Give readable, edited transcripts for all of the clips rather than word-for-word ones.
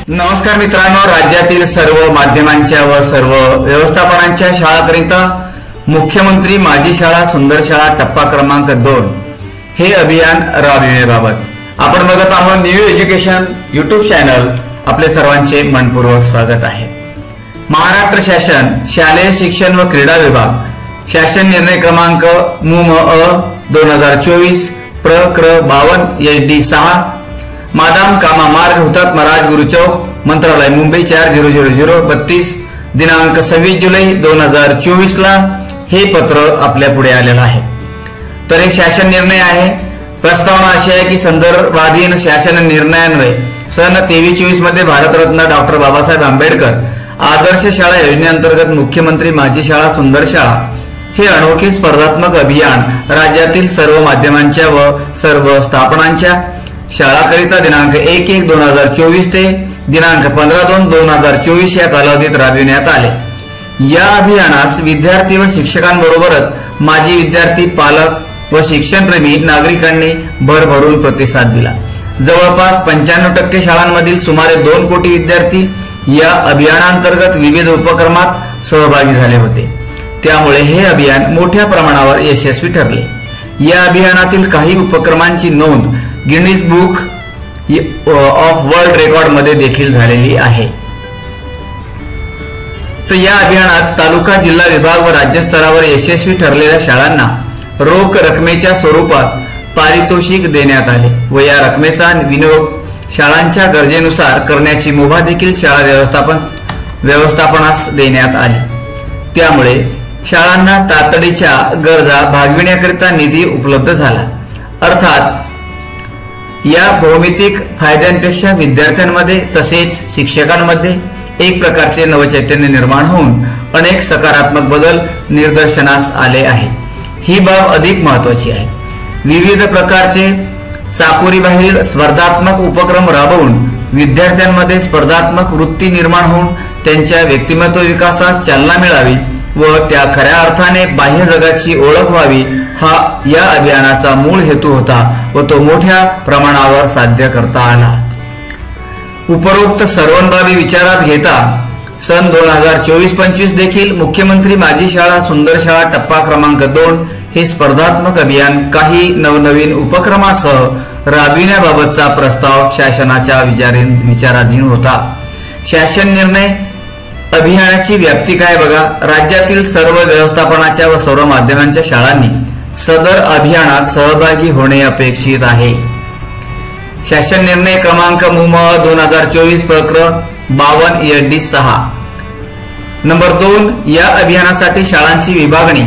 नमस्कार मित्रांनो, राज्यातील सर्व माध्यमांच्या व सर्व व्यवस्थापनांच्या शाळांकरिता मुख्यमंत्री माझी शाळा सुंदर शाळा टप्पा क्रमांक 2 हे अभियान राबविण्याबाबत आपण बघत आहोत न्यू एज्युकेशन यूट्यूब चॅनल. आपले सर्वांचे मनपूर्वक स्वागत आहे. महाराष्ट्र शासन शालेय शिक्षण व क्रीडा विभाग शासन निर्णय क्रमांक मुम 2024 प्र 52 SD 6 मादाम कामा मार्ग हुतात्मा राजगुरु चौक मंत्रालय मुंबई 400032 दिनांक 26 जुलै 2024 ला हे पत्र आपल्या पुढे आलेलं आहे. तर हे शासन निर्णय आहे. प्रस्तावना अशी आहे की संदर्भाधीन शासन निर्णयान्वये सन 23-24 मध्ये भारतरत्न डॉक्टर बाबासाहेब आंबेडकर आदर्श शाळा योजनेअंतर्गत मुख्यमंत्री माझी शाळा सुंदर शाळा हे अनोखे स्पर्धात्मक अभियान राज्यातील सर्व माध्यमांच्या व सर्व स्थापनांच्या शाळाकरिता दिनांक 1/1/2024 ते दिनांक 15/2/2024 या कालावधीत राबविण्यात आले. या अभियानास विद्यार्थी व शिक्षकांबरोबरच माजी विद्यार्थी, पालक व शिक्षणप्रेमी नागरिकांनी भरभरून प्रतिसाद दिला. जवळपास 95% शाळांमधील सुमारे 2 कोटी विद्यार्थी या अभियानांतर्गत विविध उपक्रमात सहभागी झाले होते. त्यामुळे हे अभियान मोठ्या प्रमाणावर यशस्वी ठरले. या अभियानातील काही उपक्रमांची नोंद Guinness book of world record मध्ये देखील झालेली आहे. तर या अभियानात तालुका, जिल्हा, विभाग व राज्य स्तरावर यशस्वी ठरलेल्या शाळांना रोख रकमेच्या स्वरूपात पारितोषिक देण्यात आले व या रकमेचा विनियोग शाळांच्या गरजेनुसार करण्याची मुभा देखील शाळा व्यवस्थापनास देण्यात आली. त्यामुळे शाळांना तातडीच्या गरजा भागविण्याकरिता निधी उपलब्ध झाला. अर्थात या भौमितिक फायद्यांपेक्षा विद्यार्थ्यांमध्ये तसेच शिक्षकांमध्ये एक प्रकारचे नवचैतन्य निर्माण होऊन अनेक सकारात्मक बदल निदर्शनास आले आहे. ही बाब अधिक महत्त्वाची आहे. विविध प्रकारचे चाकोरीबाहेरील स्पर्धात्मक उपक्रम राबवून विद्यार्थ्यांमध्ये स्पर्धात्मक वृत्ती निर्माण होऊन त्यांच्या व्यक्तिमत्व विकासास चालना मिळावी व त्या खऱ्या अर्थाने बाह्य जगाची ओळख व्हावी हा या अभियानाचा मूळ हेतू होता व तो मोठ्या प्रमाणावर साध्य करता आला. उपरोक्त सर्व बाबी विचारात घेता सन 2024-25 देखील मुख्यमंत्री माझी शाळा सुंदर शाळा टप्पा क्रमांक 2 हे स्पर्धात्मक अभियान काही नवनवीन उपक्रमासह राबविण्याबाबतचा प्रस्ताव शासनाच्या विचाराधीन होता. शासन निर्णय अभियानाची व्याप्ती काय बघा. राज्यातील सर्व व्यवस्थापनाच्या व सर्व माध्यमांच्या शाळांनी सदर अभियानात सहभागी होणे अपेक्षित आहे. शासन निर्णय क्रमांक मुम 2024 प्र 52 SD 6 नंबर 2 या अभियानासाठी शाळांची विभागणी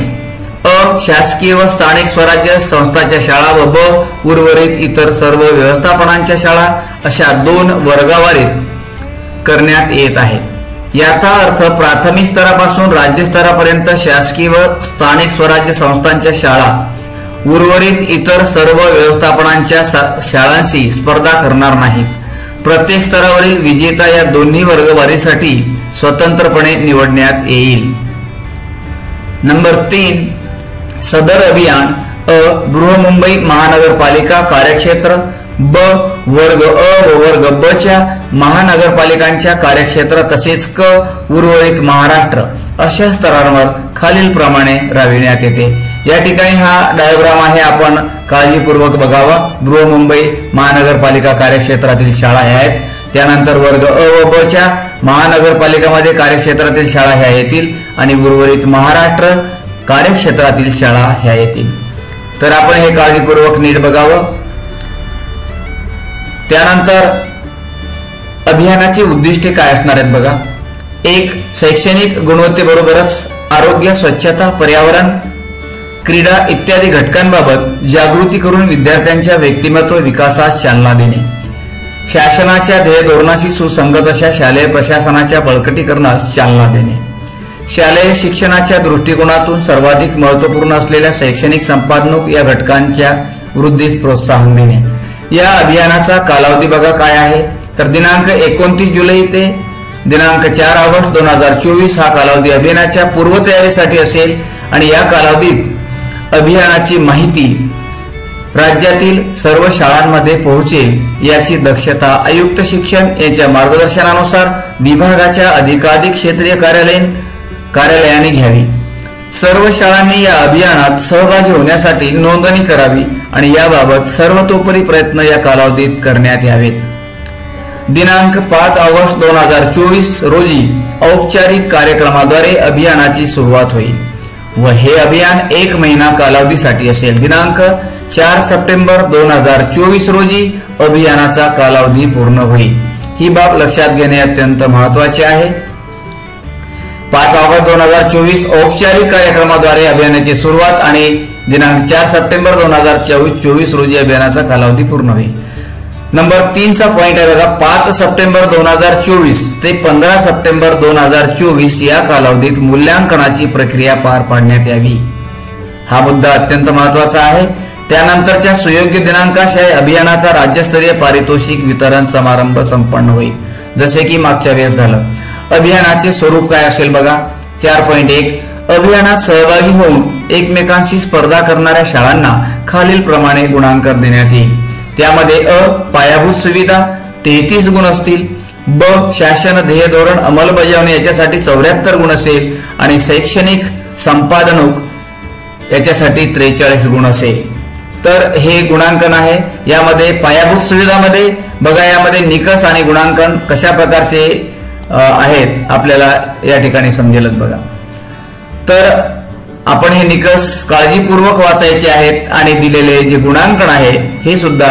अ शासकीय व स्थानिक स्वराज्य संस्थांच्या शाळा व ब उर्वरित इतर सर्व व्यवस्थापनांच्या शाळा अशा 2 वर्गवारीत करण्यात येत आहे. याचा अर्थ प्राथमिक स्तरापासून राज्य स्तरापर्यंत शासकीय व स्थानिक स्वराज्य संस्थांच्या शाळा उर्वरित इतर सर्व व्यवस्थापनांच्या शाळांशी स्पर्धा करणार नाहीत. प्रत्येक स्तरावरील विजेता या दोन्ही वर्गवारीसाठी स्वतंत्रपणे निवडण्यात येईल. नंबर 3 सदर अभियान अ बृहमुंबई महानगरपालिका कार्यक्षेत्र, ब वर्ग अ व वर्ग ब च्या महानगरपालिकांच्या कार्यक्षेत्र तसेच क उर्वरित महाराष्ट्र अशा स्तरांवर खालील प्रमाणे राबविण्यात येते. या ठिकाणी हा डायग्राम आहे, आपण काळजीपूर्वक बघावा. बृहमुंबई महानगरपालिका कार्यक्षेत्रातील शाळा आहेत. त्यानंतर वर्ग अ व ब च्या महानगरपालिकामध्ये कार्यक्षेत्रातील शाळा ह्या येतील आणि उर्वरित महाराष्ट्र कार्यक्षेत्रातील शाळा ह्या येतील. तर आपण हे काळजीपूर्वक नीट बघावं. त्यानंतर अभियानाची उद्दिष्टे काय असणार आहेत बघा. 1 शैक्षणिक गुणवत्तेबरोबरच आरोग्य, स्वच्छता, पर्यावरण, क्रीडा इत्यादी घटकांबाबत जागृती करून विद्यार्थ्यांच्या व्यक्तिमत्व विकासास चालना देणे. शासनाच्या ध्येय धोरणाशी सुसंगत अशा शालेय प्रशासनाच्या बळकटीकरणास चालना देणे. शालेय शिक्षणाच्या दृष्टिकोनातून सर्वाधिक महत्त्वपूर्ण असलेल्या शैक्षणिक संपादनूक या घटकांच्या वृद्धीस प्रोत्साहन देणे. या अभियानाचा कालावधी बघा काय आहे. तर दिनांक 29 जुलै ते दिनांक 4 ऑगस्ट 2024 हा कालावधी अभियानाच्या पूर्वतयारीसाठी असेल आणि या कालावधीत अभियानाची माहिती राज्यातील सर्व शाळांमध्ये पोहोचेल याची दक्षता आयुक्त शिक्षण यांच्या मार्गदर्शनानुसार विभागाच्या अधिकाधिक क्षेत्रीय कार्यालयाने घ्यावी। सर्व शाळांनी या अभियानात सहभागी होण्यासाठी नोंदणी करावी आणि याबाबत सर्वतोपरी प्रयत्न या कालावधीत करण्यात यावेत। दिनांक 5 ऑगस्ट 2024 रोजी औपचारिक कार्यक्रमाद्वारे अभियानाची सुरुवात होईल व हे अभियान 1 महिना कालावधीसाठी असेल। दिनांक 4 सप्टेंबर 2024 रोजी अभियानाचा कालावधी पूर्ण होईल। ही बाब लक्षात घेणे अत्यंत महत्त्वाचे आहे। 5 ऑगस्ट 2024 औपचारिक कार्यक्रमाद्वारे अभियानाची सुरुवात आणि दिनांक 4 सप्टेंबर 2024 रोजी अभियानाचा कालावधी पूर्ण होईल। नंबर 3 चा पॉइंट आहे बघा, 5 सप्टेंबर 2024 ते 15 सप्टेंबर 2024 या कालावधीत मूल्यांकनाची प्रक्रिया पार पाडण्यात यावी। हा मुद्दा अत्यंत महत्त्वाचा आहे। त्यानंतरच्या सुयोग्य दिनांकास या अभियानाचा राज्यस्तरीय पारितोषिक वितरण समारंभ संपन्न होईल, जसे की मागच्या वेळेस झालं। अभियानाचे स्वरूप काय असेल बघा, 4.1 अभियानात सहभागी होऊन एकमेकांशी स्पर्धा करणाऱ्या शाळांना खालील प्रमाणे गुणांकन देण्यात येईल। त्यामध्ये अ पायाभूत सुविधा 33 गुण असतील, ब शासन ध्येय धोरण अंमलबजावणी याच्यासाठी 74 गुण असेल आणि शैक्षणिक संपादनूक याच्यासाठी 43 गुण असेल। तर हे गुणांकन आहे। यामध्ये पायाभूत सुविधामध्ये बघा, यामध्ये निकष आणि गुणांकन कशा प्रकारचे आहेत आपल्याला या ठिकाणी समजेलच बघा। तर आपण हे निकष काळजीपूर्वक वाचायचे आहेत आणि दिलेले जे गुणांकन आहे हे सुद्धा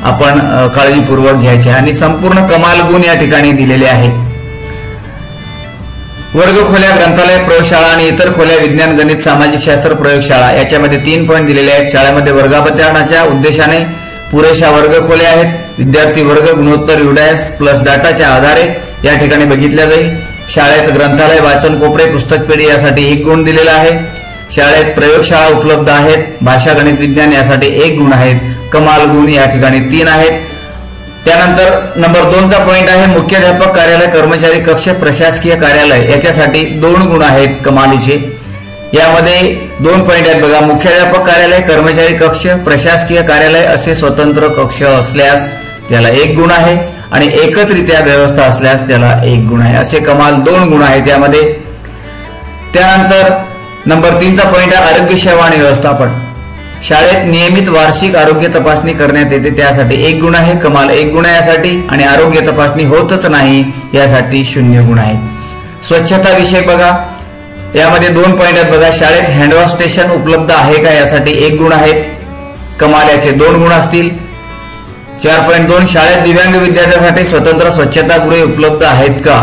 आपण काळजीपूर्वक घ्यायचे आणि संपूर्ण कमाल गुण या ठिकाणी दिलेले आहेत। वर्गखोल्या, ग्रंथालय, प्रयोगशाळा आणि इतर खोल्या, विज्ञान, गणित, सामाजिक शास्त्र, प्रयोगशाळा याच्यामध्ये 3 पॉइंट दिलेले आहेत। शाळेमध्ये वर्गाभ्यानाच्या उद्देशाने पुरेशा वर्गखोल्या आहेत। विद्यार्थी वर्ग गुणोत्तर युडायस प्लस डाटाच्या आधारे या ठिकाणी बघितल्या जाईल। शाळेत ग्रंथालय, वाचन कोपरे, पुस्तक पेढी यासाठी 1 गुण दिलेला आहे। शाळेत प्रयोगशाळा उपलब्ध आहेत, भाषा, गणित, विज्ञान यासाठी 1 गुण आहेत। कमाल गुण या ठिकाणी 3 आहेत। त्यानंतर नंबर 2 चा पॉइंट आहे मुख्याध्यापक कार्यालय, कर्मचारी कक्ष, प्रशासकीय कार्यालय याच्यासाठी 2 गुण आहेत कमालीचे। यामध्ये 2 पॉइंट आहेत बघा, मुख्याध्यापक कार्यालय, कर्मचारी कक्ष, प्रशासकीय कार्यालय असे स्वतंत्र कक्ष असल्यास त्याला 1 गुण आहे आणि एकत्रित्या व्यवस्था असल्यास त्याला 1 गुण आहे। असे कमाल 2 गुण आहेत यामध्ये। त्यानंतर नंबर 3 चा पॉइंट आहे आरोग्य सेवा आणि व्यवस्थापन। शाळेत नियमित वार्षिक आरोग्य तपासणी करण्यात येते, त्यासाठी 1 गुण आहे, कमाल 1 गुण आहे यासाठी। आणि आरोग्य तपासणी होतच नाही यासाठी 0 गुण आहेत। स्वच्छता विषय बघा, यामध्ये 2 पॉइंट आहेत बघा, शाळेत हँडवॉश स्टेशन उपलब्ध आहे का यासाठी 1 गुण आहेत, कमाल याचे 2 गुण असतील। 4.2 शाळेत दिव्यांग विद्यार्थ्यांसाठी स्वतंत्र स्वच्छतागृहे उपलब्ध आहेत का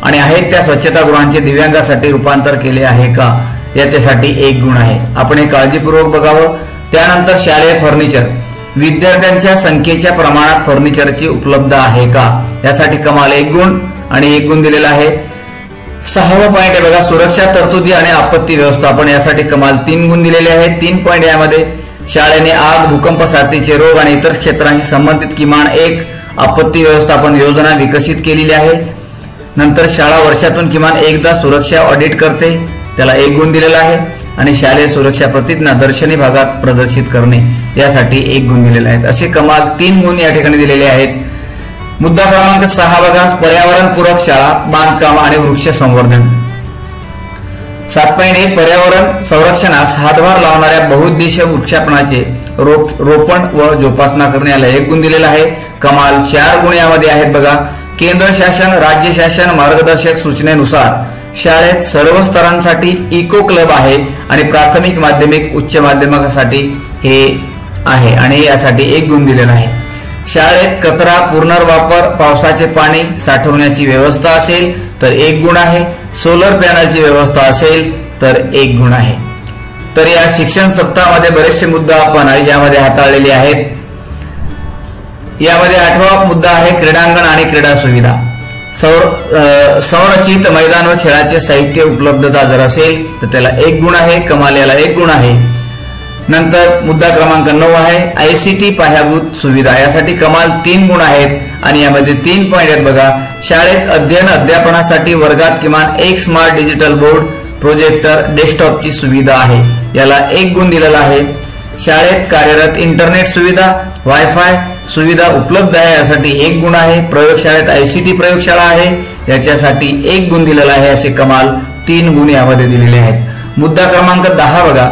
आणि आहेत त्या स्वच्छतागृहांचे दिव्यांगासाठी रूपांतर केले आहे का याच्यासाठी 1 गुण आहे। आपण हे काळजीपूर्वक बघावं। त्यानंतर शालेय फर्निचर, विद्यार्थ्यांच्या संख्येच्या प्रमाणात फर्निचरची उपलब्ध आहे का यासाठी कमाल 1 गुण आणि 1 गुण दिलेला आहे। 6वा पॉइंट आहे बघा, सुरक्षा तरतुदी आणि आपत्ती व्यवस्थापन यासाठी कमाल 3 गुण दिलेले आहेत। 3 पॉइंट यामध्ये शाळेने आग, भूकंप, साथीचे रोग आणि इतर क्षेत्रांशी संबंधित किमान 1 आपत्ती व्यवस्थापन योजना विकसित केलेली आहे। नंतर शाळा वर्षातून किमान एकदा सुरक्षा ऑडिट करते, त्याला 1 गुण दिलेला आहे। आणि शालेय सुरक्षा प्रतिज्ञा दर्शनी भागात प्रदर्शित करणे यासाठी 1 गुण दिलेले आहेत। असे कमाल 3 गुण या ठिकाणी दिलेले आहेत। मुद्दा क्रमांक 6 बघा, पर्यावरणपूरक शाळा, बांधकाम आणि वृक्ष संवर्धन। 7.1 पर्यावरण संरक्षणास हातभार लावणाऱ्या बहुउद्देशीय वृक्षारोपणाचे रोपण व जोपासना करणे याला 1 गुण दिलेला आहे, कमाल 4 गुण यामध्ये आहेत बघा। केंद्र शासन, राज्य शासन मार्गदर्शक सूचनेनुसार शाळेत सर्व स्तरांसाठी इको क्लब आहे आणि प्राथमिक, माध्यमिक, उच्च माध्यमिकासाठी हे आहे आणि यासाठी 1 गुण दिलेला आहे। शाळेत कचरा पुनर्वापर, पावसाचे पाणी साठवण्याची व्यवस्था असेल तर 1 गुण आहे। सोलर पॅनलची व्यवस्था असेल तर 1 गुण आहे। तर या शिक्षण सप्ताहामध्ये बरेचसे मुद्दे आपण यामध्ये हाताळलेले आहेत। यामध्ये 8वा मुद्दा आहे क्रीडांगण आणि क्रीडा सुविधा। संरचित मैदान व खेळाचे साहित्य उपलब्धता जर असेल तर त्याला 1 गुण आहे, कमाल याला 1 गुण आहे। नंतर मुद्दा क्रमांक 9 आहे ICT पायाभूत सुविधा, यासाठी कमाल 3 गुण आहेत आणि यामध्ये 3 पॉइंट आहेत बघा। शाळेत अध्ययन अध्यापनासाठी वर्गात किमान 1 स्मार्ट डिजिटल बोर्ड, प्रोजेक्टर, डेस्कटॉपची सुविधा आहे, याला 1 गुण दिलेला आहे। शाळेत कार्यरत इंटरनेट सुविधा, वायफाय सुविधा उपलब्ध आहे यासाठी 1 गुण आहे. प्रयोगशाळेत ICT प्रयोगशाळा आहे याच्यासाठी 1 गुण दिलेला आहे. असे कमाल 3 गुण यामध्ये दिलेले आहेत. मुद्दा क्रमांक 10 बघा,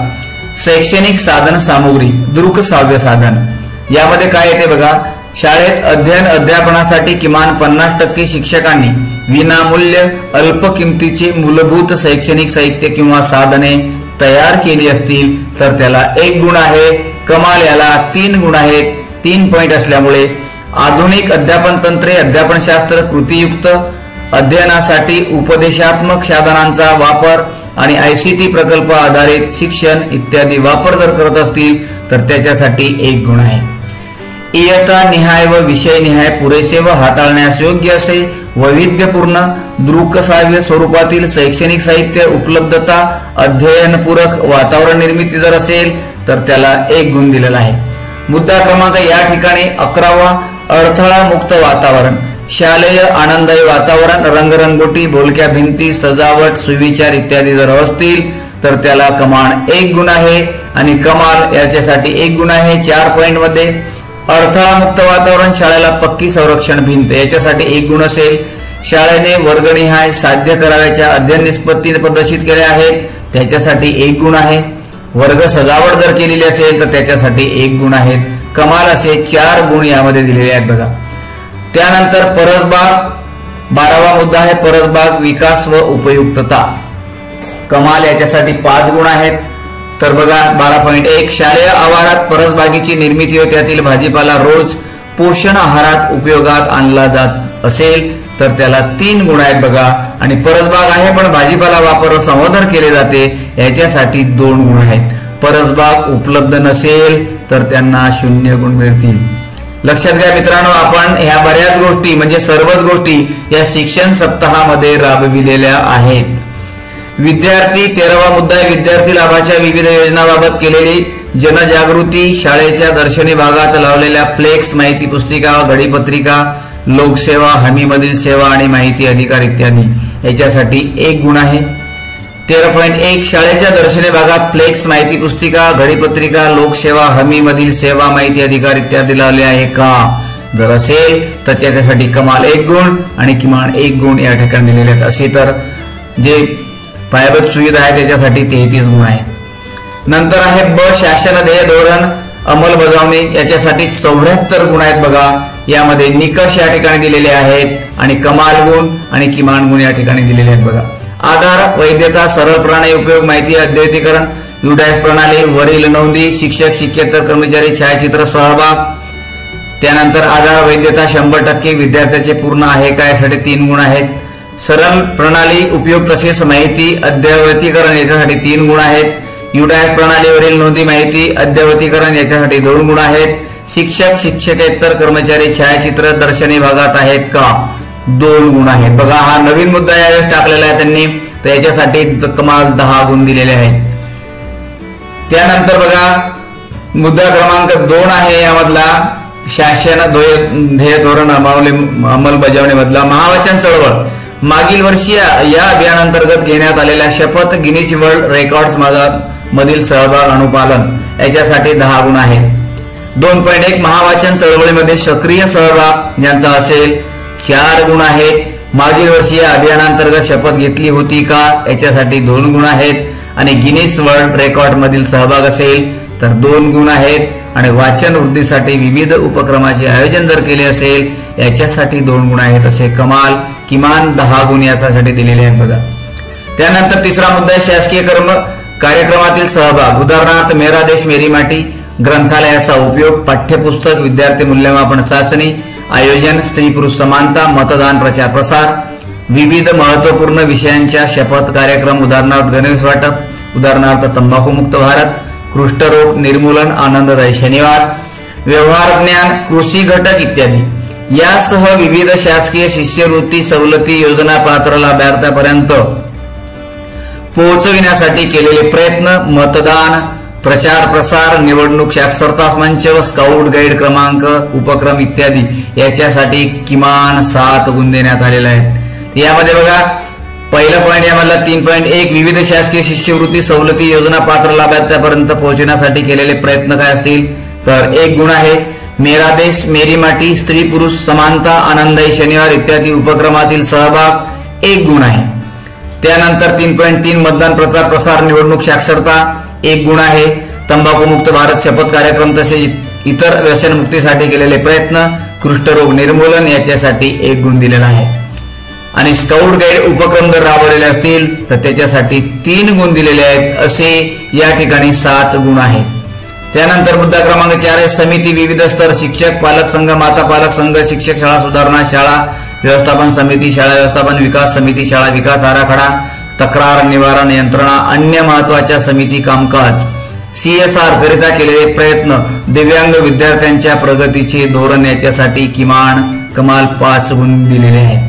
शैक्षणिक साधन सामुग्री दृक श्राव्य साधन. यामध्ये काय येते बघा, शाळेत अध्ययन अध्यापनासाठी किमान 50% शिक्षकांनी विनामूल्य अल्प किमतीचे मूलभूत शैक्षणिक साहित्य किंवा साधने तयार केली असतील तर त्याला 1 गुण आहे. कमाल याला 3 गुण आहेत. 3 पॉइंट असल्यामुळे आधुनिक अध्यापन तंत्रे, अध्यापनशास्त्र, कृतीयुक्त अध्ययनासाठी उपदेशात्मक साधनांचा वापर आणि ICT प्रकल्प आधारित शिक्षण इत्यादी वापर जर करत असतील तर त्याच्यासाठी 1 गुण आहे. इयत्ता निहाय व विषय निहाय पुरेसे व हाताळण्यास योग्य असे वैविध्यपूर्ण दृकश्राव्य स्वरूपातील शैक्षणिक साहित्य उपलब्धता, अध्ययनपूरक वातावरण निर्मिती जर असेल तर त्याला 1 गुण दिलेला आहे. मुद्दा क्रमांक या ठिकाणी 11वा, अडथळा मुक्त वातावरण. शालेय आनंददायी वातावरण, रंगरंगोटी, बोलक्या भिंती, सजावट, सुविचार इत्यादी जर असतील तर त्याला कमाल 1 गुण आहे. आणि कमाल याच्यासाठी 1 गुण आहे. 4 पॉइंट मध्ये अडथळा मुक्त वातावरण, शाळेला पक्की संरक्षण भिंत याच्यासाठी 1 गुण असेल. शाळेने वर्गनिहाय साध्य करावयाच्या अध्ययन निष्पत्ती प्रदर्शित केल्या आहेत त्याच्यासाठी 1 गुण आहे. वर्ग सजावट जर केलेली असेल तर त्याच्यासाठी 1 गुण आहेत. कमाल असे 4 गुण यामध्ये दिलेले आहेत बघा. त्यानंतर परसबाग 12वा मुद्दा आहे, परसबाग विकास व उपयुक्तता. कमाल याच्यासाठी 5 गुण आहेत. तर बघा 12.1 शालेय आवारात परसबागीची निर्मिती व त्यातील भाजीपाला रोज पोषण आहारात उपयोगात आणला जात असेल तर त्याला 3 गुण आहेत बघा. आणि परसबाग आहे पण भाजीपाला वापर संवर्धन केले जाते याच्यासाठी 2 गुण आहेत. परसबाग उपलब्ध नसेल तर त्यांना 0 गुण मिळतील. लक्षात घ्या मित्रांनो, आपण ह्या बऱ्याच गोष्टी म्हणजे सर्वच गोष्टी या शिक्षण सप्ताहामध्ये राबविलेल्या आहेत. विद्यार्थी 13वा मुद्दा आहे, विद्यार्थी लाभाच्या विविध योजनांबाबत केलेली जनजागृती, शाळेच्या दर्शनी भागात लावलेल्या फ्लेक्स, माहिती पुस्तिका, घडीपत्रिका, लोकसेवा, हमीमधील सेवा आणि माहिती अधिकार इत्यादी याच्यासाठी 1 गुण आहे. 13.1 शाळेच्या दर्शनी भागात फ्लेक्स, माहिती पुस्तिका, घडीपत्रिका, लोकसेवा, हमीमधील सेवा, माहिती अधिकार इत्यादी लावले आहे का? जर असेल तर त्याच्यासाठी कमाल 1 गुण आणि किमान 1 गुण या ठिकाणी दिलेले आहेत. असे तर जे पायाभूत सुविधा आहे त्याच्यासाठी 33 गुण आहेत. नंतर आहे ब शासन ध्येय धोरण अंमलबजावणी याच्यासाठी 74 गुण आहेत बघा. यामध्ये निकष या ठिकाणी दिलेले आहेत आणि कमाल गुण आणि किमान गुण या ठिकाणी दिलेले आहेत बघा. आधार, वैधता, सरळ प्रणाली उपयोग, माहिती अद्ययावतीकरण, UDAS प्रणाली, वरील नोंदी, शिक्षक, शिक्षकेतर कर्मचारी, छायाचित्र, सहभाग. त्यानंतर आधार, वैधता 100%, विद्यार्थ्याचे पूर्ण आहे का यासाठी 3 गुण आहेत. सरळ प्रणाली उपयोग तसेच माहिती अद्ययावतीकरण याच्यासाठी 3 गुण आहेत. UDAS प्रणालीवरील नोंदी, माहिती अद्ययावतीकरण याच्यासाठी 2 गुण आहेत. शिक्षक, शिक्षकेतर कर्मचारी, छायाचित्र दर्शनी भागात आहेत का? 2 गुण आहेत बघा. हा नवीन मुद्दा यावेळेस टाकलेला आहे त्यांनी, तर याच्यासाठी कमाल 10 गुण दिलेले आहेत. त्यानंतर बघा मुद्दा क्रमांक 2 आहे यामधला शासन ध्येय धोरण अंमलबजावणी मधला महावाचन चळवळ. मागील वर्षी या अभियानांतर्गत घेण्यात आलेल्या शपथ गिनीज वर्ल्ड रेकॉर्ड्स मधील सहभाग अनुपालन याच्यासाठी 10 गुण आहेत. 2.1 महावाचन चळवळीमध्ये सक्रिय सहभाग ज्यांचा असेल 4 गुण आहेत. मागील वर्षी या अभियानांतर्गत शपथ घेतली होती का याच्यासाठी 2 गुण आहेत. आणि गिनीज वर्ल्ड रेकॉर्ड मधील सहभाग असेल तर 2 गुण आहेत. आणि वाचन वृद्धीसाठी विविध उपक्रमाचे आयोजन जर केले असेल याच्यासाठी 2 गुण आहेत. असे कमाल किमान 10 गुण यासाठी दिलेले आहेत बघा. त्यानंतर तिसरा मुद्दा आहे शासकीय कार्यक्रमातील सहभाग. उदाहरणार्थ मेरा देश मेरी माटी, ग्रंथालयाचा उपयोग, पाठ्यपुस्तक, विद्यार्थी मूल्यमापन चाचणी, आयोजन, स्त्री पुरुष समानता, मतदान प्रचार प्रसार, विविध महत्वपूर्ण विषयांच्या शपथ कार्यक्रम. उदाहरणार्थ गणेश वाटप, उदाहरणार्थ तंबाखूमुक्त भारत, कुष्ठरोग निर्मूलन, आनंददायी शनिवार, व्यवहार ज्ञान, कृषी घटक इत्यादी. यासह विविध शासकीय शिष्यवृत्ती सवलती योजना पात्र लाभार्थ्यापर्यंत पोहोचविण्यासाठी केलेले प्रयत्न, मतदान प्रचार प्रसार, निवडणूक साक्षरता मंच व स्काउट गाईड क्रमांक उपक्रम इत्यादी याच्यासाठी किमान 7 गुण देण्यात आलेले आहेत. यामध्ये बघा पहिला पॉईंट यामधला 3.1 विविध शासकीय शिष्यवृत्ती सवलती योजना पात्र लाभार्थ्यापर्यंत पोहोचण्यासाठी केलेले प्रयत्न काय असतील तर 1 गुण आहे. मेरा देश मेरी माटी, स्त्री पुरुष समानता, आनंदाई शनिवार इत्यादी उपक्रमातील सहभाग 1 गुण आहे. त्यानंतर 3.3 मतदान प्रचार प्रसार निवडणूक साक्षरता 1 गुण आहे. तंबाखूमुक्त भारत शपथ कार्यक्रम तसेच इतर व्यसनमुक्तीसाठी केलेले प्रयत्न, कुष्ठरोग निर्मूलन याच्यासाठी 1 गुण दिलेला आहे. आणि स्काउट गाईड उपक्रम जर राबवलेले असतील तर त्याच्यासाठी 3 गुण दिलेले आहेत. असे या ठिकाणी 7 गुण आहेत. त्यानंतर मुद्दा क्रमांक 4 आहे समिती विविध स्तर, शिक्षक पालक संघ, माता पालक संघ, शिक्षक शाळा सुधारणा, शाळा व्यवस्थापन समिती, शाळा व्यवस्थापन विकास समिती, शाळा विकास आराखडा, तक्रार निवारण यंत्रणा, अन्य महत्वाच्या समिती कामकाज, CSR करिता केलेले प्रयत्न, दिव्यांग विद्यार्थ्यांच्या प्रगतीचे धोरण याच्यासाठी कमाल 5 गुण दिलेले आहेत.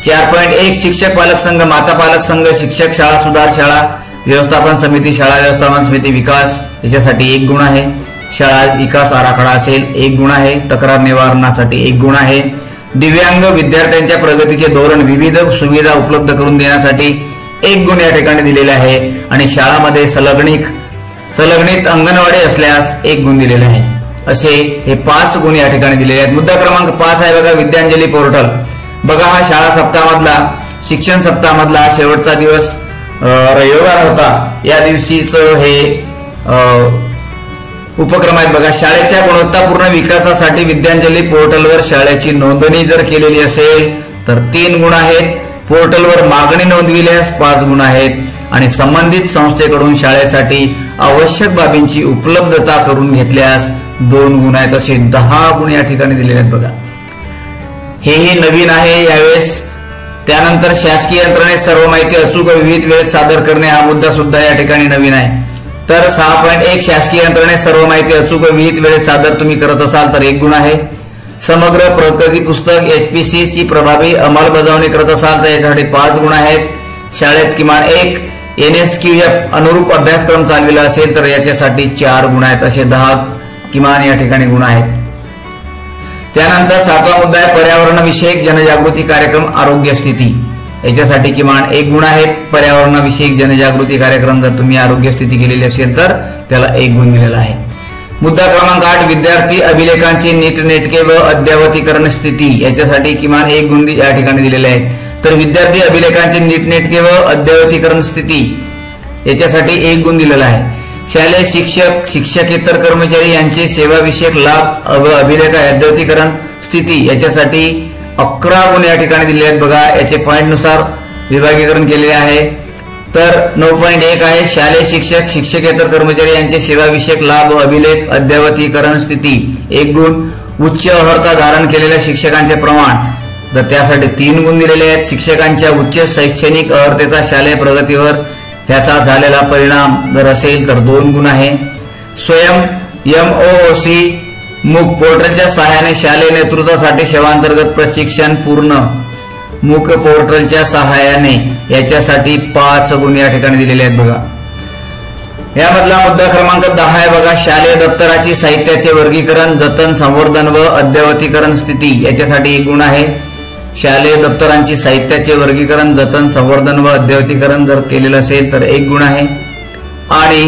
4.1 शिक्षक पालक संघ, माता पालक संघ, शिक्षक शाळा सुधार, शाळा व्यवस्थापन समिती, शाळा व्यवस्थापन समिती विकास याच्यासाठी 1 गुण आहे. शाळा विकास आराखडा असेल 1 गुण आहे. तक्रार निवारणासाठी 1 गुण आहे. दिव्यांग विद्यार्थ्यांच्या प्रगतीचे धोरण, विविध सुविधा उपलब्ध करून देण्यासाठी 1 गुण या ठिकाणी दिलेले आहे. आणि शाळामध्ये संलग्नित अंगणवाडी असल्यास 1 गुण दिलेले आहे. असे हे 5 गुण या ठिकाणी दिलेले आहेत. मुद्दा क्रमांक 5 आहे बघा विद्यांजली पोर्टल. बघा हा शाळा सप्ताहामधला शिक्षण सप्ताहामधला शेवटचा दिवस रविवार होता. या दिवशीच हे उपक्रम आहेत बघा. शाळेच्या गुणवत्तापूर्ण विकासासाठी विद्यांजली पोर्टलवर शाळेची नोंदणी जर केलेली असेल तर 3 गुण आहेत. पोर्टलवर मागणी नोंदविल्यास 5 गुण आहेत. आणि संबंधित संस्थेकडून शाळेसाठी आवश्यक बाबींची उपलब्धता करून घेतल्यास 2 गुण आहेत. असे 10 गुण या ठिकाणी दिलेले आहेत बघा. हेही नवीन आहे यावेळेस. त्यानंतर शासकीय यंत्रणेत सर्व माहिती अचूक विविध वेळेत सादर करणे हा मुद्दा सुद्धा या ठिकाणी नवीन आहे. तर 6.1 शासकीय यंत्रणेत सर्व माहिती अचूक विविध वेळेत सादर तुम्ही करत असाल तर 1 गुण आहे. समग्र प्रगती पुस्तक HPC ची प्रभावी अंमलबजावणी करत असाल तर यासाठी 5 गुण आहेत. शाळेत किमान 1 NSQF अनुरूप अभ्यासक्रम चालविला असेल तर याच्यासाठी 4 गुण आहेत. असे 10 किमान या ठिकाणी गुण आहेत. त्यानंतर 7वा मुद्दा आहे पर्यावरणविषयक जनजागृती कार्यक्रम आरोग्य स्थिती. याच्यासाठी किमान 1 गुण आहेत. पर्यावरणविषयक जनजागृती कार्यक्रम जर तुम्ही आरोग्य स्थिती केलेली असेल तर त्याला 1 गुण दिलेला आहे. मुद्दा क्रमांक 8 विद्यार्थी अभिलेखांची नीटनेटके व अद्ययावतीकरण स्थिती. याच्यासाठी किमान 1 गुण या ठिकाणी दिलेले आहेत. तर विद्यार्थी अभिलेखांची नीटनेटके व अद्ययावतीकरण स्थिती याच्यासाठी 1 गुण दिलेला आहे. शालेय शिक्षक शिक्षकेतर कर्मचारी यांचे सेवाविषयक लाभ व अभिलेख अद्ययावतीकरण स्थिती याच्यासाठी 11 गुण या ठिकाणी दिले आहेत बघा. याचे पॉइंट नुसार विभागीकरण केले आहे. तर 9.1 आहे शालेय शिक्षक शिक्षकेतर कर्मचारी यांचे सेवाविषयक लाभ व अभिलेख अद्ययावतीकरण स्थिती 1 गुण. उच्च अर्हता धारण केलेल्या शिक्षकांचे प्रमाण तर त्यासाठी 3 गुण दिलेले आहेत. शिक्षकांच्या उच्च शैक्षणिक अर्हतेचा शालेय प्रगतीवर त्याचा झालेला परिणाम जर असेल तर 2 गुण आहे. स्वयं MOOC मूक पोर्टलच्या सहाय्याने शालेय नेतृत्वासाठी सेवांतर्गत प्रशिक्षण पूर्ण. मूक पोर्टलच्या सहाय्याने याच्यासाठी 5 गुण या ठिकाणी दिलेले आहेत बघा. यामधला मुद्दा क्रमांक 10 आहे बघा शालेय दप्तराची साहित्याचे वर्गीकरण जतन संवर्धन व अद्ययावतीकरण स्थिती याच्यासाठी 1 गुण आहे. शालेय दप्तरांची साहित्याचे वर्गीकरण जतन संवर्धन व अद्ययावतीकरण जर केलेलं असेल तर 1 गुण आहे. आणि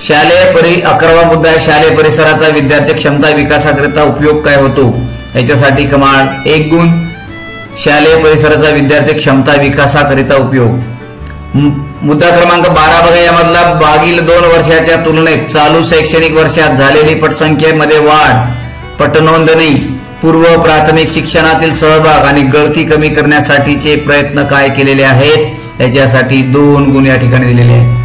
11वा मुद्दा आहे शालेय परिसराचा विद्यार्थी क्षमता विकासाकरिता उपयोग काय होतो याच्यासाठी कमाल 1 गुण. शालेय परिसराचा विद्यार्थी क्षमता विकासाकरिता उपयोग. मुद्दा क्रमांक 12 बघा. यामधला मागील 2 वर्षाच्या तुलनेत चालू शैक्षणिक वर्षात झालेली पटसंख्येमध्ये वाढ, पटनोंदणी, पूर्व प्राथमिक शिक्षणातील सहभाग आणि गळती कमी करण्यासाठीचे प्रयत्न काय केलेले आहेत याच्यासाठी 2 गुण या ठिकाणी दिलेले आहेत.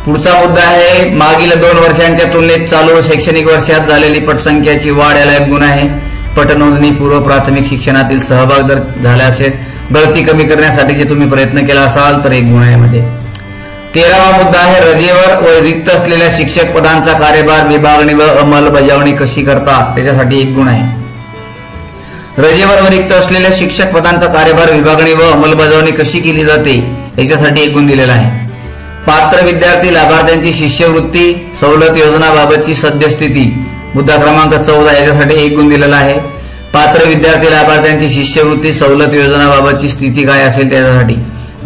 पुढचा मुद्दा आहे मागील 2 वर्षांच्या तुलनेत चालू शैक्षणिक वर्षात झालेली पटसंख्याची वाढ याला 1 गुण आहे. पटनोंदणी पूर्व प्राथमिक शिक्षणातील सहभाग जर झाला असेल गळती कमी करण्यासाठी जे तुम्ही प्रयत्न केला असाल तर 1 गुण आहे मध्ये. 13वा मुद्दा आहे रजेवर व रिक्त असलेल्या शिक्षक पदांचा कार्यभार विभागणी व अंमलबजावणी कशी करतात त्याच्यासाठी 1 गुण आहे. रजेवर व रिक्त असलेल्या शिक्षक पदांचा कार्यभार विभागणी व अंमलबजावणी कशी केली जाते याच्यासाठी 1 गुण दिलेला आहे. पात्र विद्यार्थी लाभार्थ्यांची शिष्यवृत्ती सवलत योजनाबाबतची सद्यस्थिती मुद्दा क्रमांक 14 याच्यासाठी 1 गुण दिलेला आहे. पात्र विद्यार्थी लाभार्थ्यांची शिष्यवृत्ती सवलत योजनाबाबतची स्थिती काय असेल त्याच्यासाठी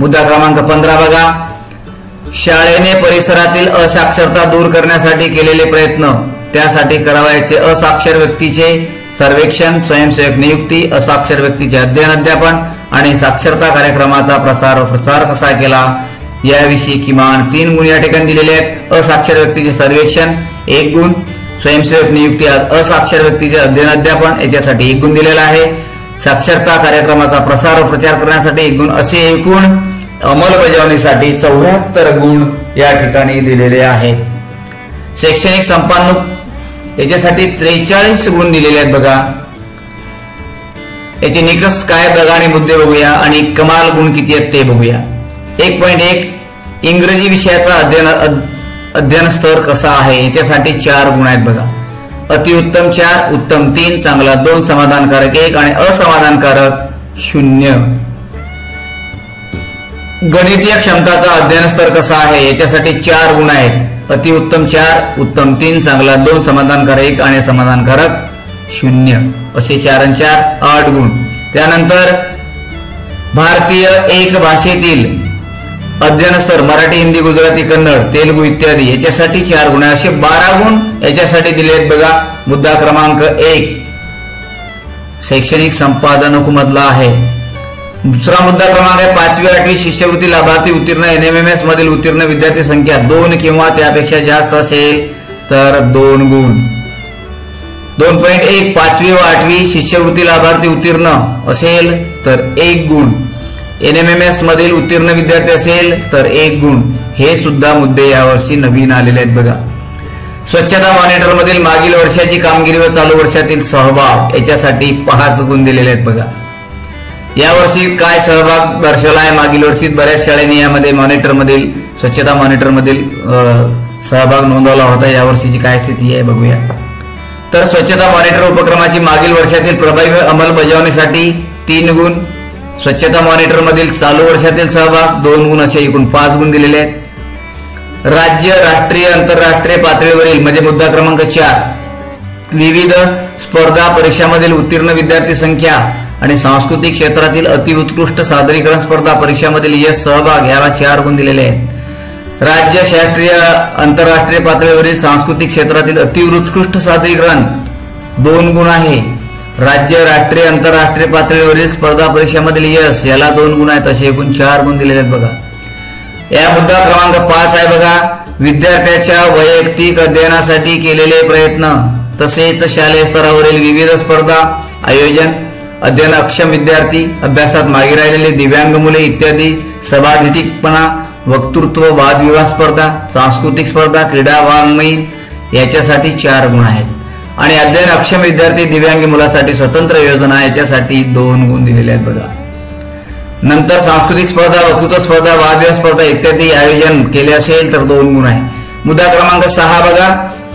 मुद्दा क्रमांक 15 बघा, शाळेने परिसरातील असाक्षरता दूर करण्यासाठी केलेले प्रयत्न, त्यासाठी करावयाचे असाक्षर व्यक्तीचे सर्वेक्षण, स्वयंसेवक नियुक्ती, असाक्षर व्यक्तीचे अध्ययन अध्यापन आणि साक्षरता कार्यक्रमाचा प्रचार कसा केला याविषयी किमान 3 गुण या ठिकाणी दिलेले आहेत. असाक्षर व्यक्तीचे सर्वेक्षण 1 गुण, स्वयंसेवक नियुक्ती, असाक्षर व्यक्तीचे अध्ययन अध्यापन याच्यासाठी 1 गुण दिलेला आहे. साक्षरता कार्यक्रमाचा प्रचार करण्यासाठी 1 गुण, असे एकूण अंमलबजावणीसाठी 74 गुण या ठिकाणी दिलेले आहेत. शैक्षणिक संपादक याच्यासाठी 43 गुण दिलेले आहेत बघा. याचे निकष काय बघा आणि मुद्दे बघूया आणि कमाल गुण किती आहेत ते बघूया. 1.1 इंग्रजी विषयाचा अध्ययन स्तर कसा आहे याच्यासाठी 4 गुण आहेत बघा. अतिउत्तम 4, उत्तम 3, चांगला 2, समाधानकारक 1 आणि असमाधानकारक 0. गणितीय क्षमताचा अध्ययन स्तर कसा आहे याच्यासाठी 4 गुण आहेत. अतिउत्तम 4, उत्तम 3, चांगला 2, समाधानकारक 1 आणि असमाधानकारक 0, असे 4 आणि 4 8 गुण. त्यानंतर भारतीय एक भाषेतील अध्ययन स्तर मराठी, हिंदी, गुजराती, कन्नड, तेलुगू इत्यादी याच्यासाठी 4 गुण, असे 12 गुण याच्यासाठी दिले आहेत बघा. मुद्दा क्रमांक 1 शैक्षणिक संपादक मधला आहे. दुसरा मुद्दा क्रमांक आहे 5वी 8वी शिष्यवृत्ती लाभार्थी उत्तीर्ण NMMS मधील उत्तीर्ण विद्यार्थी संख्या 2 किंवा त्यापेक्षा जास्त असेल तर 2 गुण. 2.1 5वी व 8वी शिष्यवृत्ती लाभार्थी उत्तीर्ण असेल तर 1 गुण. NMMS मधील उत्तीर्ण विद्यार्थी असेल तर 1 गुण. हे सुद्धा मुद्दे यावर्षी नवीन आलेले आहेत बघा. स्वच्छता मॉनिटर मधील मागील वर्षाची कामगिरी व चालू वर्षातील सहभाग याच्यासाठी 5 गुण दिलेले आहेत बघा. यावर्षी काय सहभाग दर्शवला आहे, मागील वर्षी बऱ्याच शाळांनी यामध्ये मॉनिटर मधील स्वच्छता मॉनिटर मधील सहभाग नोंदवला होता. यावर्षीची काय स्थिती आहे बघूया. तर स्वच्छता मॉनिटर उपक्रमाची मागील वर्षातील प्रभावी अंमलबजावणीसाठी 3 गुण, स्वच्छता मॉनिटर मधील चालू वर्षातील सहभाग 2 गुण, असे एकूण 5 गुण दिलेले आहेत. राज्य, राष्ट्रीय, आंतरराष्ट्रीय पातळीवरील म्हणजे मुद्दा क्रमांक 4 विविध स्पर्धा परीक्षांमधील उत्तीर्ण विद्यार्थी संख्या आणि सांस्कृतिक क्षेत्रातील अतिउत्कृष्ट सादरीकरण स्पर्धा परीक्षांमधील यश सहभाग याला 4 गुण दिलेले आहेत. राज्य, शास्त्रीय, आंतरराष्ट्रीय पातळीवरील सांस्कृतिक क्षेत्रातील अतिउत्कृष्ट सादरीकरण 2 गुण आहे. राज्य, राष्ट्रीय, आंतरराष्ट्रीय पातळीवरील स्पर्धा परीक्षांमधील यश याला 2 गुण आहेत, असे एकूण 4 गुण दिलेले आहेत बघा. या मुद्दा क्रमांक 5 आहे बघा, विद्यार्थ्याच्या वैयक्तिक अध्ययनासाठी केलेले प्रयत्न तसेच शालेय स्तरावरील विविध स्पर्धा आयोजन, अध्ययन अक्षम विद्यार्थी, अभ्यासात मागे राहिलेले दिव्यांग मुले इत्यादी, सभाधितिकपणा, वक्तृत्व, वादविवाद स्पर्धा, सांस्कृतिक स्पर्धा, क्रीडा, वाङ्मयीन याच्यासाठी 4 गुण आहेत. आणि अध्ययन अक्षम विद्यार्थी, दिव्यांग मुलासाठी स्वतंत्र योजना याच्यासाठी 2 गुण दिलेले आहेत बघा. नंतर सांस्कृतिक स्पर्धा, वक्तृत्व स्पर्धा, वादविवाद स्पर्धा इत्यादी आयोजन केले असेल तर 2 गुण आहे. मुद्दा क्रमांक 6 बघा,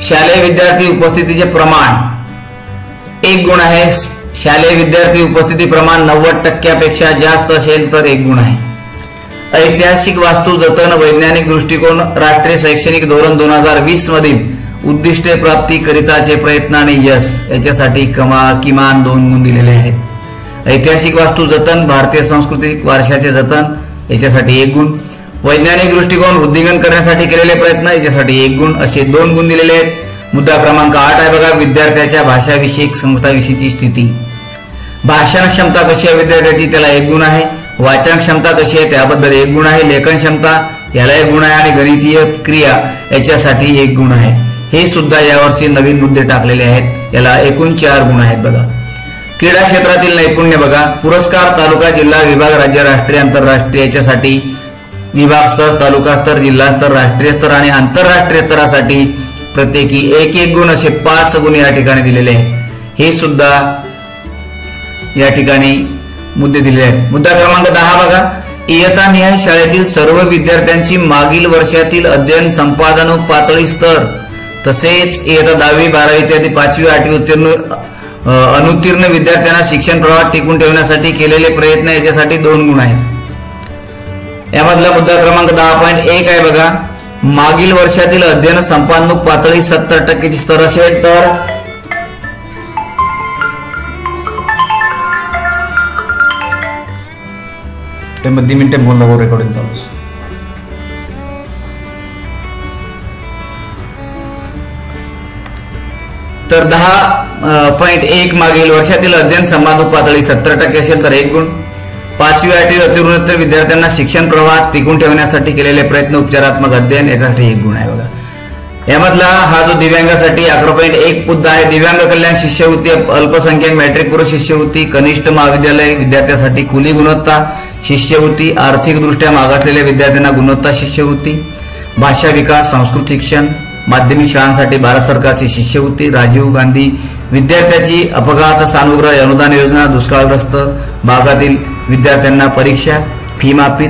शालेय विद्यार्थी उपस्थितीचे प्रमाण 1 गुण आहे. शालेय विद्यार्थी उपस्थिती प्रमाण 90% जास्त असेल तर 1 गुण आहे. ऐतिहासिक वास्तू जतन, वैज्ञानिक दृष्टिकोन, राष्ट्रीय शैक्षणिक धोरण 2020 मधील उद्दिष्टे प्राप्ती करिताचे प्रयत्न आणि यश याच्यासाठी किमान 2 गुण दिलेले आहेत. ऐतिहासिक वास्तू जतन, भारतीय सांस्कृतिक वारशाचे जतन याच्यासाठी 1 गुण. वैज्ञानिक दृष्टिकोन वृद्धिंगत करण्यासाठी केलेले प्रयत्न याच्यासाठी 1 गुण, असे 2 गुण दिलेले आहेत. मुद्दा क्रमांक 8 आहे बघा, विद्यार्थ्याच्या भाषाविषयक क्षमताविषयीची स्थिती. भाषण क्षमता कशी आहे विद्यार्थ्याची, त्याला 1 गुण आहे. वाचन क्षमता कशी आहे त्याबद्दल 1 गुण आहे. लेखन क्षमता याला 1 गुण आहे आणि गणितीय क्रिया याच्यासाठी 1 गुण आहे. हे सुद्धा यावर्षी नवीन मुद्दे टाकलेले आहेत, याला एकूण 4 गुण आहेत बघा. क्रीडा क्षेत्रातील नैपुण्य बघा, पुरस्कार तालुका, जिल्हा, विभाग, राज्य, राष्ट्रीय, आंतरराष्ट्रीय याच्यासाठी विभाग स्तर, तालुका स्तर, जिल्हा स्तर, राष्ट्रीय स्तर आणि आंतरराष्ट्रीय स्तरासाठी प्रत्येकी 1 गुण, असे 5 गुण या ठिकाणी दिलेले आहेत. हे सुद्धा या ठिकाणी मुद्दे दिलेले आहेत. मुद्दा क्रमांक 10 बघा, इयत्तानिहाय शाळेतील सर्व विद्यार्थ्यांची मागील वर्षातील अध्ययन संपादन पातळी स्तर तसेच इयत्ता 10वी 12वी इत्यादी 5वी 8वी अनुत्तीर्ण विद्यार्थ्यांना शिक्षण प्रवाहात टिकून ठेवण्यासाठी केलेले प्रयत्न याच्यासाठी 2 गुण आहेत. यामधला मुद्दा क्रमांक 10.1 आहे बघा, मागील वर्षातील अध्ययन संपादन पातळी 70% स्तर असेल तर ते मध्य मिनिटे बोललो रेकॉर्डिंग चालू. तर 10.1 मागील वर्षातील अध्ययन संपादक पातळी 70% असेल तर 1 गुण. 5वी आठवी अतिउन्नत विद्यार्थ्यांना शिक्षण प्रवाहात टिकून ठेवण्यासाठी केलेले प्रयत्न उपचारात्मक अध्ययन यासाठी 1 गुण आहे. बघा यामधला हा जो दिव्यांगासाठी 11.1 मुद्दा आहे. दिव्यांग कल्याण शिष्यवृत्ती, अल्पसंख्याक मॅट्रिक पूर्व शिष्यवृत्ती, कनिष्ठ महाविद्यालय विद्यार्थ्यांसाठी खुली गुणवत्ता शिष्यवृत्ती, आर्थिकदृष्ट्या मागासलेल्या विद्यार्थ्यांना गुणवत्ता शिष्यवृत्ती, भाषा विकास, संस्कृत शिक्षण, माध्यमिक शाळांसाठी भारत सरकारची शिष्यवृत्ती, राजीव गांधी विद्यार्थ्याची अपघात सानुग्रह अनुदान योजना, दुष्काळग्रस्त भागातील विद्यार्थ्यांना परीक्षा फी माफी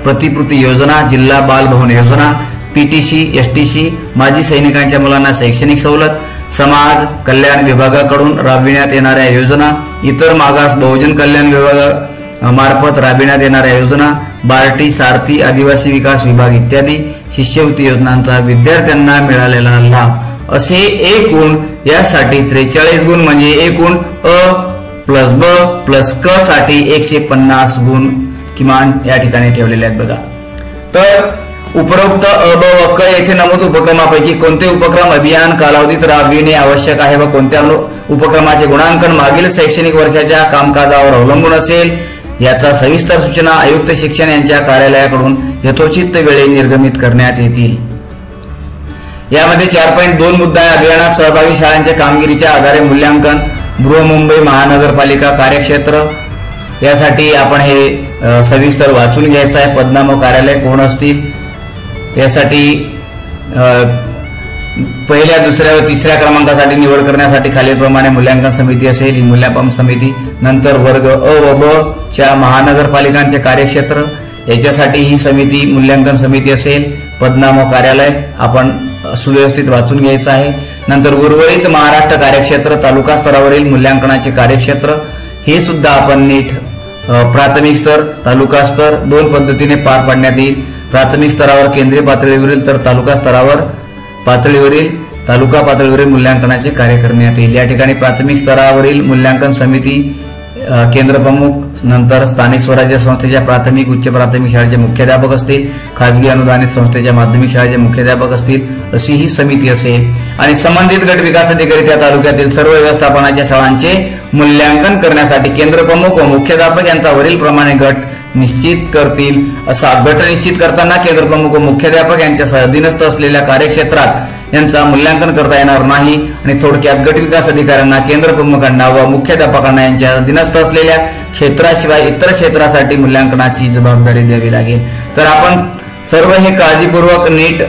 प्रतिपूर्ती योजना, जिल्हा बाल भवन योजना, पीटीसी एसटीसी, माजी सैनिकांच्या मुलांना शैक्षणिक सवलत, समाज कल्याण विभागाकडून राबविण्यात येणाऱ्या योजना, इतर मागास बहुजन कल्याण विभागामार्फत राबविण्यात येणाऱ्या योजना, बार्टी सारथी आदिवासी विकास विभाग इत्यादी शिष्यवृत्ती योजनांचा विद्यार्थ्यांना मिळालेला लाभ असे एकूण यासाठी 43 गुण म्हणजे एकूण अ प्लस ब प्लस क साठी 150 गुण किमान या ठिकाणी ठेवलेले आहेत. बघा तर उपरोक्त अ ब व क येथे नमूद उपक्रमापैकी कोणते उपक्रम अभियान कालावधीत राबविणे आवश्यक आहे व कोणत्या उपक्रमाचे गुणांकन मागील शैक्षणिक वर्षाच्या कामकाजावर अवलंबून असेल याचा सविस्तर सूचना आयुक्त शिक्षण यांच्या कार्यालयाकडून यथोचित वेळी निर्गमित करण्यात येतील. यामध्ये 4.2 मुद्दा आहे. अभियानात सहभागी शाळांच्या कामगिरीच्या आधारे मूल्यांकन, बृहन्मुंबई महानगरपालिका कार्यक्षेत्र यासाठी आपण हे सविस्तर वाचून घ्यायचं आहे. पदनाम कार्यालय कोण असतील यासाठी पहिल्या, दुसऱ्या व तिसऱ्या क्रमांकासाठी निवड करण्यासाठी खालीलप्रमाणे मूल्यांकन समिती असेल. ही मूल्यांकन समिती नंतर वर्ग अ व ब च्या महानगरपालिकांचे कार्यक्षेत्र याच्यासाठी ही समिती मूल्यांकन समिती असेल. पदनाम कार्यालय आपण सुव्यवस्थित वाचून घ्यायचं आहे. नंतर उर्वरित महाराष्ट्र कार्यक्षेत्र तालुका स्तरावरील मूल्यांकनाचे कार्यक्षेत्र हे सुद्धा आपण नीट प्राथमिक स्तर तालुका स्तर 2 पद्धतीने पार पाडण्यात येईल. प्राथमिक स्तरावर केंद्रीय पातळीवरील तर तालुका स्तरावर तालुका पातळीवरील मूल्यांकनाचे कार्य करण्यात येईल. या ठिकाणी प्राथमिक स्तरावरील मूल्यांकन समिती केंद्र प्रमुख, नंतर स्थानिक स्वराज्य संस्थेच्या प्राथमिक उच्च प्राथमिक शाळेचे मुख्याध्यापक असतील, खाजगी अनुदानित संस्थेच्या माध्यमिक शाळेचे मुख्याध्यापक असतील अशी ही समिती असेल. आणि संबंधित गट विकास अधिकारी त्या तालुक्यातील सर्व व्यवस्थापनाच्या शाळांचे मूल्यांकन करण्यासाठी केंद्र प्रमुख व मुख्याध्यापक यांचा वरील प्रमाणे गट निश्चित करतील. असा गट निश्चित करताना केंद्र प्रमुख व मुख्याध्यापक यांच्या अधीनस्थ असलेल्या कार्यक्षेत्रात यांचा मूल्यांकन करता येणार नाही. आणि थोडक्यात गट विकास अधिकाऱ्यांना, केंद्र प्रमुखांना व मुख्याध्यापकांना यांच्या अधीनस्थ असलेल्या क्षेत्राशिवाय इतर क्षेत्रासाठी मूल्यांकनाची जबाबदारी द्यावी लागेल. तर आपण सर्व हे काळजीपूर्वक नीट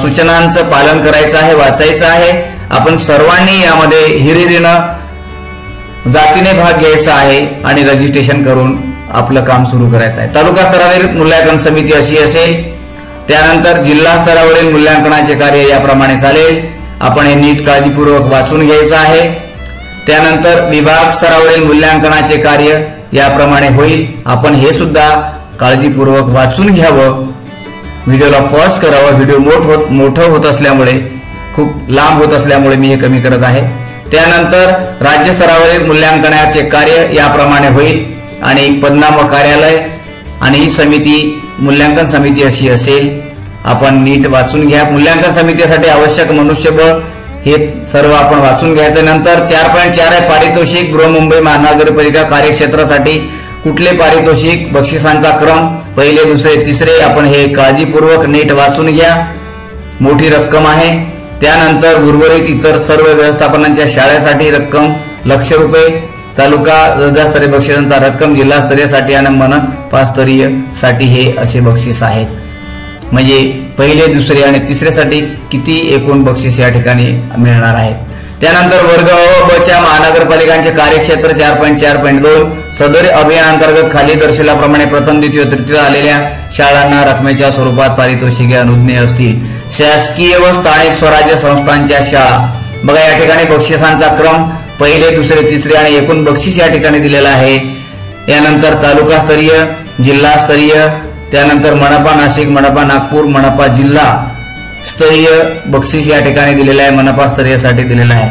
सूचनांचं पालन करायचं आहे, वाचायचं आहे. आपण सर्वांनी यामध्ये हिरिरीनं जातीने भाग घ्यायचा आहे आणि रजिस्ट्रेशन करून आपलं काम सुरू करायचं आहे. तालुका स्तरावरील मूल्यांकन समिती अशी असेल. त्यानंतर जिल्हा स्तरावरील मूल्यांकनाचे कार्य याप्रमाणे चालेल. आपण हे नीट काळजीपूर्वक वाचून घ्यायचं आहे. त्यानंतर विभाग स्तरावरील मूल्यांकनाचे कार्य याप्रमाणे होईल. आपण हे सुद्धा काळजीपूर्वक वाचून घ्यावं, व्हिडिओला पॉज करावं. व्हिडिओ मोठं होत असल्यामुळे, खूप लांब होत असल्यामुळे मी हे कमी करत आहे. त्यानंतर राज्य स्तरावरील मूल्यांकनाचे कार्य याप्रमाणे होईल आणि पदनाम कार्यालय आणि ही समिती मूल्यांकन समिती अशी असेल. आपण नीट वाचून घ्या. मूल्यांकन समितीसाठी आवश्यक मनुष्यबळ हे सर्व आपण वाचून घ्यायचं. नंतर 4.4 आहे पारितोषिक. बृहन्मुंबई महानगरपालिका कार्यक्षेत्रासाठी कुठले पारितोषिक, बक्षिसांचा क्रम, पहिले, दुसरे, तिसरे आपण हे काळजीपूर्वक नीट वाचून घ्या. मोठी रक्कम आहे. त्यानंतर उर्वरित इतर सर्व व्यवस्थापनांच्या शाळेसाठी रक्कम ₹1,00,000, तालुका दर्जास्तरीय बक्षिसांचा रक्कम, जिल्हास्तरीयसाठी आणि मनपास्तरीय साठी हे असे बक्षीस आहेत. म्हणजे पहिले, दुसरे आणि तिसऱ्यासाठी किती एकूण बक्षीस या ठिकाणी मिळणार आहेत. त्यानंतर वर्ग अ व ब च्या महानगरपालिकांचे कार्यक्षेत्र 4.4.2 सदर अभियानांतर्गत खाली दर्शविल्याप्रमाणे प्रथम, द्वितीय, तृतीय आलेल्या शाळांना रकमेच्या स्वरूपात पारितोषिके अनुज्ञेय असतील. शासकीय व स्थानिक स्वराज्य संस्थांच्या शाळा, बघा या ठिकाणी बक्षिसांचा क्रम पहिले, दुसरे, तिसरे आणि एकूण बक्षीस या ठिकाणी दिलेला आहे. यानंतर तालुकास्तरीय, जिल्हास्तरीय, त्यानंतर मनपा नाशिक, मनपा नागपूर, मनपा जिल्हा स्तरीय बक्षीस या ठिकाणी दिलेलं आहे, मनपा स्तरीयसाठी दिलेलं आहे.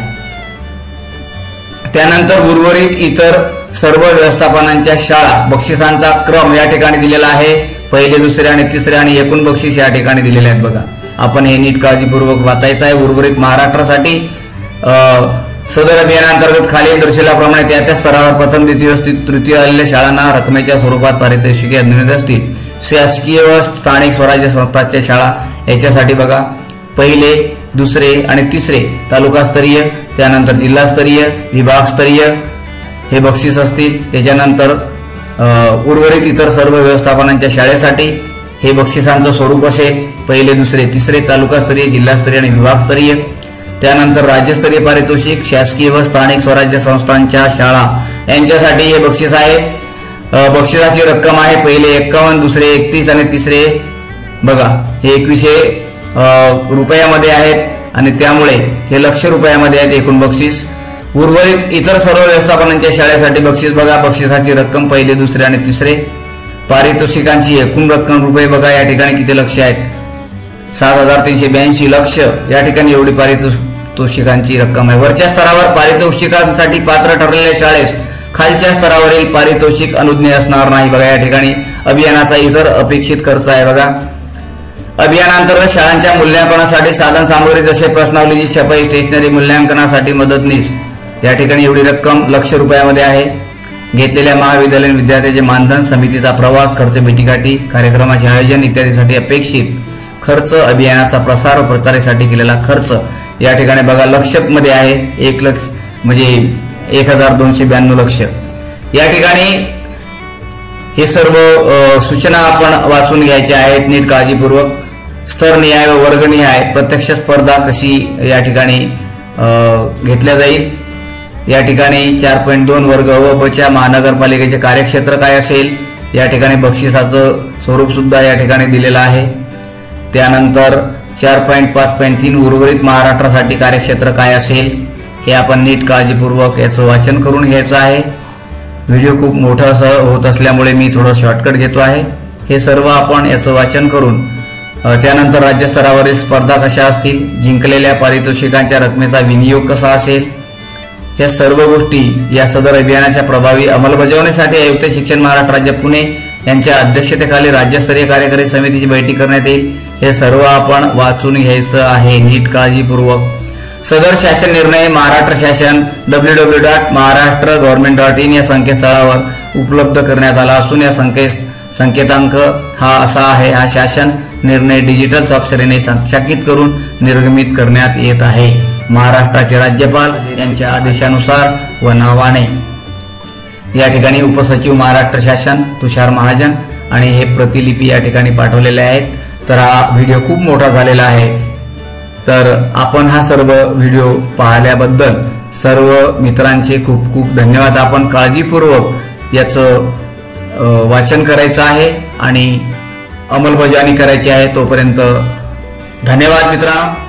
त्यानंतर उर्वरित इतर सर्व व्यवस्थापनांच्या शाळा बक्षिसांचा क्रम या ठिकाणी दिलेला आहे। पहिले, दुसरे आणि तिसरे आणि एकूण बक्षीस या ठिकाणी दिलेले आहेत बघा। आपण हे नीट काळजीपूर्वक वाचायचं आहे। उर्वरित महाराष्ट्रासाठी सदर अभियानांतर्गत खालील दर्शविल्याप्रमाणे त्या स्तरावर प्रथम, द्वितीय, तृतीय आलेल्या शाळांना रकमेच्या स्वरूपात पारितोषिके देण्यात असतील। शासकीय व स्थानिक स्वराज्य संस्थांच्या शाळा याच्यासाठी बघा, पहिले, दुसरे आणि तिसरे तालुकास्तरीय, त्यानंतर जिल्हास्तरीय, विभागस्तरीय हे बक्षीस असतील। त्याच्यानंतर उर्वरित इतर सर्व व्यवस्थापनांच्या शाळेसाठी हे बक्षिसांचं स्वरूप असेल। पहिले, दुसरे, तिसरे तालुकास्तरीय, जिल्हास्तरीय आणि विभागस्तरीय। त्यानंतर राज्यस्तरीय पारितोषिक शासकीय व स्थानिक स्वराज्य संस्थांच्या शाळा यांच्यासाठी हे बक्षीस आहे। बक्षिसाची रक्कम आहे पहिले 51, दुसरे 31 आणि तिसरे बघा हे 2100 रुपयामध्ये आहेत आणि त्यामुळे हे लक्ष रुपयामध्ये आहेत एकूण बक्षीस। उर्वरित इतर सर्व व्यवस्थापनांच्या शाळेसाठी बक्षीस बघा, बक्षिसाची रक्कम पहिले, दुसरे आणि तिसरे। पारितोषिकांची एकूण रक्कम रुपये बघा या ठिकाणी किती लक्ष आहेत, 7382 लक्ष या ठिकाणी एवढी पारितोषिकांची रक्कम आहे। वरच्या स्तरावर पारितोषिकांसाठी पात्र ठरलेल्या शाळेस खालच्या स्तरावरील पारितोषिक अनुज्ञेय असणार नाही बघा। या ठिकाणी अभियानाचा इतर अपेक्षित खर्च आहे बघा। अभियानांतर्गत शाळांच्या मूल्यांकनासाठी साधन सामग्री जसे प्रश्नावलीची छपाई, स्टेशनरी, मूल्यांकनासाठी मदतनीस या ठिकाणी एवढी रक्कम लक्ष रुपयामध्ये आहे। घेतलेल्या महाविद्यालयीन विद्यार्थ्यांचे मानधन, समितीचा प्रवास खर्च, भेटीगाठी, कार्यक्रमाचे आयोजन इत्यादीसाठी अपेक्षित खर्च, अभियानाचा प्रसार व प्रचारासाठी केलेला खर्च या ठिकाणी बघा लक्ष मध्ये आहे। 1 लक्ष म्हणजे 1292 लक्ष। या ठिकाणी हे सर्व सूचना आपण वाचून घ्यायच्या आहेत नीट काळजीपूर्वक। स्तरनिहाय व वर्गनिहाय प्रत्यक्ष स्पर्धा कशी या ठिकाणी घेतल्या जाईल। या ठिकाणी 4.2 वर्ग व बच्या महानगरपालिकेचे कार्यक्षेत्र काय असेल, या ठिकाणी बक्षिसाचं स्वरूप सुद्धा या ठिकाणी दिलेलं आहे। त्यानंतर 4.5.3 उर्वरित महाराष्ट्रासाठी कार्यक्षेत्र काय असेल हे आपण नीट काळजीपूर्वक याचं वाचन करून घ्यायचं आहे। व्हिडिओ खूप मोठा होत असल्यामुळे मी थोडं शॉर्टकट घेतो आहे। हे सर्व आपण याचं वाचन करून त्यानंतर राज्यस्तरावरील स्पर्धा कशा असतील, जिंकलेल्या पारितोषिकांच्या रकमेचा विनियोग कसा असेल, या सर्व गोष्टी या सदर अभियानाच्या प्रभावी अंमलबजावणीसाठी आयुक्त शिक्षण महाराष्ट्र राज्य पुणे यांच्या अध्यक्षतेखाली राज्यस्तरीय कार्यकारी समितीची बैठक करण्यात येईल। हे सर्व आपण वाचून घ्यायचं आहे नीट काळजीपूर्वक। सदर शासन निर्णय महाराष्ट्र शासन www.maharashtra.government.in या संकेतस्थळावर उपलब्ध करण्यात आला असून या संकेतांक हा असा आहे, हा शासन निर्णय डिजिटल स्वाक्षरीने सत्यापित करून निर्गमित करण्यात येत आहे महाराष्ट्राचे राज्यपाल यांच्या आदेशानुसार व नावाने। या ठिकाणी उपसचिव महाराष्ट्र शासन तुषार महाजन आणि हे प्रतिलिपी या ठिकाणी पाठवलेले आहेत। तर हा व्हिडिओ खूप मोठा झालेला आहे, तर आपण हा सर्व व्हिडिओ पाहिल्याबद्दल सर्व मित्रांचे खूप खूप धन्यवाद। आपण काळजीपूर्वक याचं वाचन करायचं आहे आणि अंमलबजावणी करायची आहे। तोपर्यंत धन्यवाद मित्रांनो।